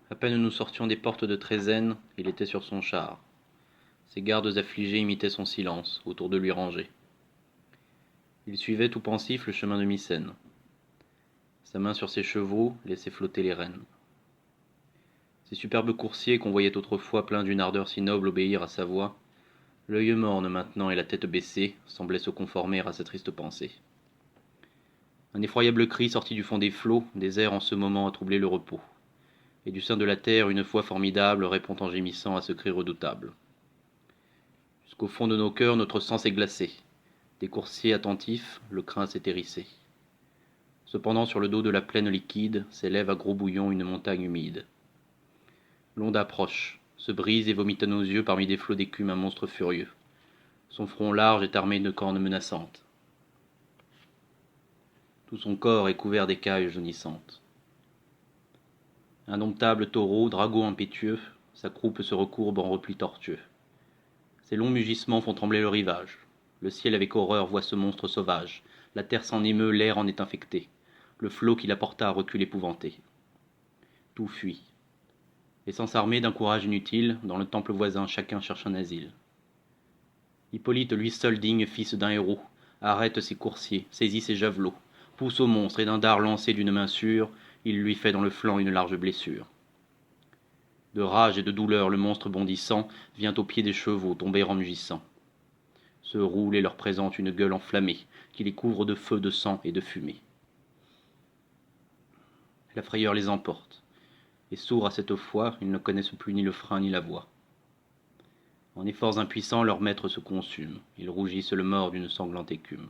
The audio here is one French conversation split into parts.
À peine nous sortions des portes de Trézène, il était sur son char. Ses gardes affligés imitaient son silence, autour de lui rangés. Il suivait tout pensif le chemin de Mycène. Sa main sur ses chevaux laissait flotter les rênes. Ces superbes coursiers qu'on voyait autrefois pleins d'une ardeur si noble obéir à sa voix, l'œil morne maintenant et la tête baissée, semblaient se conformer à sa triste pensée. Un effroyable cri sortit du fond des flots, désert en ce moment à troubler le repos. Et du sein de la terre, une voix formidable répond en gémissant à ce cri redoutable. Jusqu'au fond de nos cœurs, notre sang s'est glacé. Des coursiers attentifs, le crin s'est hérissé. Cependant, sur le dos de la plaine liquide, s'élève à gros bouillons une montagne humide. L'onde approche, se brise et vomit à nos yeux parmi des flots d'écume un monstre furieux. Son front large est armé de cornes menaçantes. Tout son corps est couvert d'écailles jaunissantes. Indomptable taureau, dragon impétueux, sa croupe se recourbe en repli tortueux. Ses longs mugissements font trembler le rivage. Le ciel avec horreur voit ce monstre sauvage. La terre s'en émeut, l'air en est infecté. Le flot qui la porta recule épouvanté. Tout fuit. Et sans s'armer d'un courage inutile, dans le temple voisin chacun cherche un asile. Hippolyte, lui seul digne fils d'un héros, arrête ses coursiers, saisit ses javelots, pousse au monstre et d'un dard lancé d'une main sûre, il lui fait dans le flanc une large blessure. De rage et de douleur, le monstre bondissant vient aux pieds des chevaux tomber en mugissant. Se roule et leur présente une gueule enflammée qui les couvre de feu, de sang et de fumée. La frayeur les emporte, et sourds à cette foi, ils ne connaissent plus ni le frein ni la voie. En efforts impuissants, leur maître se consume, ils rougissent le mort d'une sanglante écume.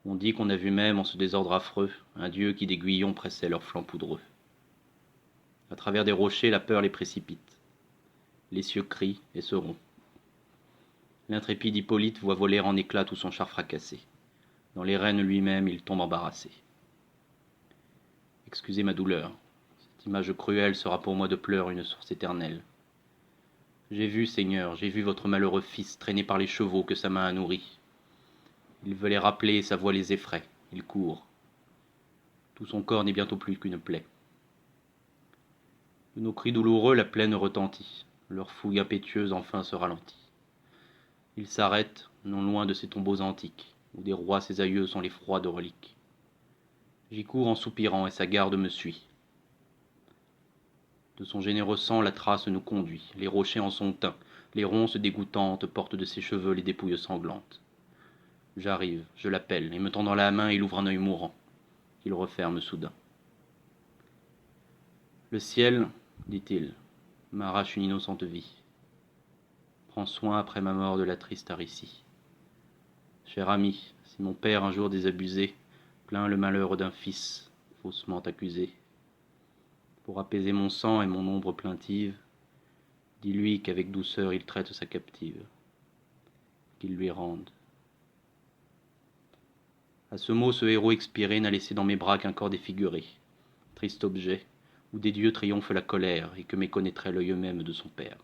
On dit qu'on a vu même, en ce désordre affreux, un dieu qui d'aiguillons pressait leurs flancs poudreux. À travers des rochers, la peur les précipite. Les cieux crient et se rompent. L'intrépide Hippolyte voit voler en éclats tout son char fracassé. Dans les rênes lui-même, il tombe embarrassé. Excusez ma douleur. Cette image cruelle sera pour moi de pleurs une source éternelle. J'ai vu, Seigneur, j'ai vu votre malheureux fils traîné par les chevaux que sa main a nourris. Il veut les rappeler et sa voix les effraie. Il court. Tout son corps n'est bientôt plus qu'une plaie. De nos cris douloureux, la plaine retentit. Leur fougue impétueuse enfin se ralentit. Ils s'arrêtent, non loin de ces tombeaux antiques, où des rois ses aïeux sont les froides reliques. J'y cours en soupirant et sa garde me suit. De son généreux sang la trace nous conduit, les rochers en sont teints, les ronces dégoûtantes portent de ses cheveux les dépouilles sanglantes. J'arrive, je l'appelle, et me tendant la main, il ouvre un œil mourant. Il referme soudain. Le ciel, dit-il, m'arrache une innocente vie. Prends soin après ma mort de la triste Aricie. Cher ami, si mon père un jour désabusé plaint le malheur d'un fils faussement accusé, pour apaiser mon sang et mon ombre plaintive, dis-lui qu'avec douceur il traite sa captive, qu'il lui rende. À ce mot, ce héros expiré n'a laissé dans mes bras qu'un corps défiguré, triste objet, où des dieux triomphe la colère et que méconnaîtrait l'œil même de son père.